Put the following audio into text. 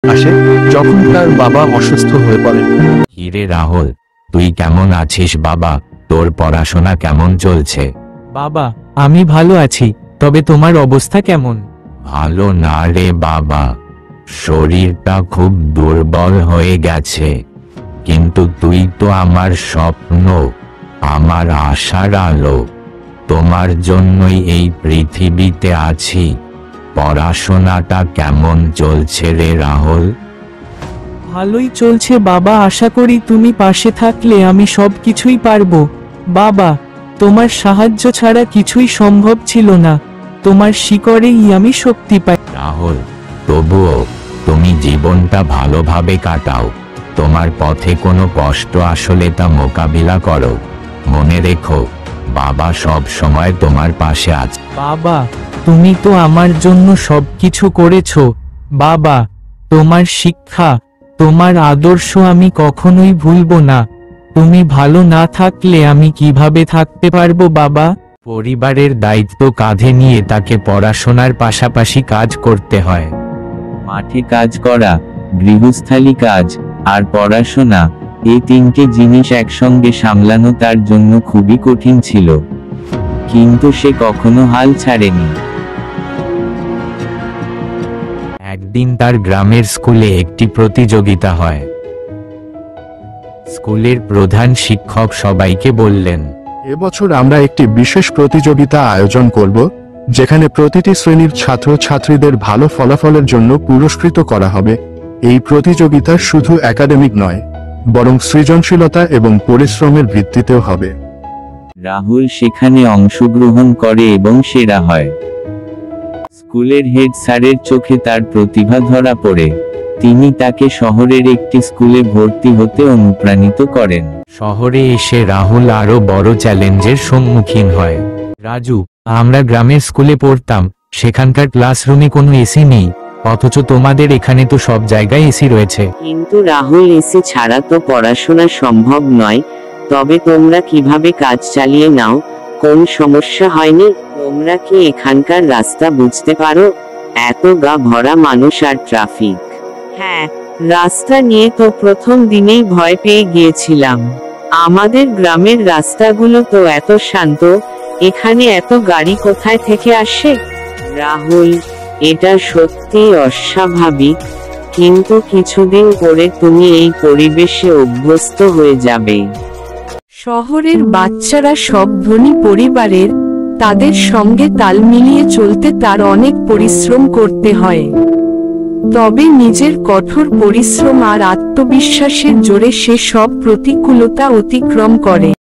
আসে যখন তার বাবা অসুস্থ হয়ে পড়েন। হিরে রাহুল, তুই কেমন আছিস বাবা? তোর পড়াশোনা কেমন চলছে? বাবা, আমি ভালো আছি, তবে তোমার অবস্থা কেমন? ভালো না রে বাবা, শরীরটা খুব দুর্বল হয়ে গেছে। কিন্তু তুই তো আমার স্বপ্ন, আমার আশার আলো। তোমার জন্যই এই পৃথিবীতে আছি। পড়াশোনাটা কেমন চলছে রে রাহুল? ভালোই চলছে বাবা, আশা করি তুমি পাশে থাকলে আমি সব কিছুই পারবো। বাবা, তোমার সাহায্য ছাড়া কিছুই সম্ভব ছিল না, তোমার শিকড়েই আমি শক্তি পাই। রাহুল, তবুও তুমি জীবনটা ভালোভাবে কাটাও। তোমার পথে কোনো কষ্ট আসলে তা মোকাবিলা করো। মনে রেখো, বাবা সব সময় তোমার পাশে আছে। বাবা, তুমি তো আমার জন্য সবকিছু করেছো। বাবা, তোমার শিক্ষা, তোমার আদর্শ আমি কখনোই ভুলবো না। তুমি ভালো না থাকলে আমি কিভাবে থাকতে পারবো বাবা? পরিবারের দায়িত্ব কাঁধে নিয়ে তাকে পড়াশোনার পাশাপাশি কাজ করতে হয়। মাঠে কাজ করা, গৃহস্থালী কাজ আর পড়াশোনা, এই তিনটে জিনিস একসঙ্গে সামলানো তার জন্য খুবই কঠিন ছিল। কিন্তু সে কখনো হাল ছাড়েনি। একদিন তার গ্রামের স্কুলে একটি প্রতিযোগিতা হয়। স্কুলের প্রধান শিক্ষক সবাইকে বললেন, এবছর আমরা একটি বিশেষ প্রতিযোগিতা আয়োজন করব, যেখানে প্রতিটি শ্রেণীর ছাত্রছাত্রীদের ভালো ফলাফলের জন্য পুরস্কৃত করা হবে। এই প্রতিযোগিতা শুধু একাডেমিক নয়, বরং সৃজনশীলতা এবং পরিশ্রমের ভিত্তিতেও হবে। রাহুল সেখানে অংশগ্রহণ করে এবং সেরা হয়। স্কুলের হেড স্যারের চোখে তার প্রতিভা ধরা পড়ে। তিনি তাকে শহরের একটি স্কুলে ভর্তি হতে অনুপ্রাণিত করেন। শহরে এসে রাহুল আরো বড় চ্যালেঞ্জের সম্মুখীন হয়। রাজু, আমরা গ্রামের স্কুলে পড়তাম, সেখানকার ক্লাসরুমে কোনো এসি নেই, অথচ তোমাদের এখানে তো সব জায়গায় এসি রয়েছে। কিন্তু রাহুল, এসি ছাড়া তো পড়াশোনা সম্ভব নয়। তবে তোমরা কিভাবে কাজ চালিয়ে নাও? কোন সমস্যা হয়নি? তোমরা কি এখানকার রাস্তা বুঝতে পারো? এত গা ভরা মানুষ আর ট্রাফিক। হ্যাঁ, রাস্তা নিয়ে তো প্রথম দিনেই ভয় পেয়ে গিয়েছিলাম। আমাদের গ্রামের রাস্তাগুলো তো এত শান্ত, এখানে এত গাড়ি কোথায় থেকে আসে? রাহুল, এটা সত্যিই অস্বাভাবিক, কিন্তু কিছুদিন পরে তুমি এই পরিবেশে অভ্যস্ত হয়ে যাবে। শহরের বাচ্চারা সব ধনী পরিবারের, তাদের সঙ্গে তাল মিলিয়ে চলতে তার অনেক পরিশ্রম করতে হয়। তবে নিজের কঠোর পরিশ্রম আর আত্মবিশ্বাসের জোরে সে সব প্রতিকূলতা অতিক্রম করে।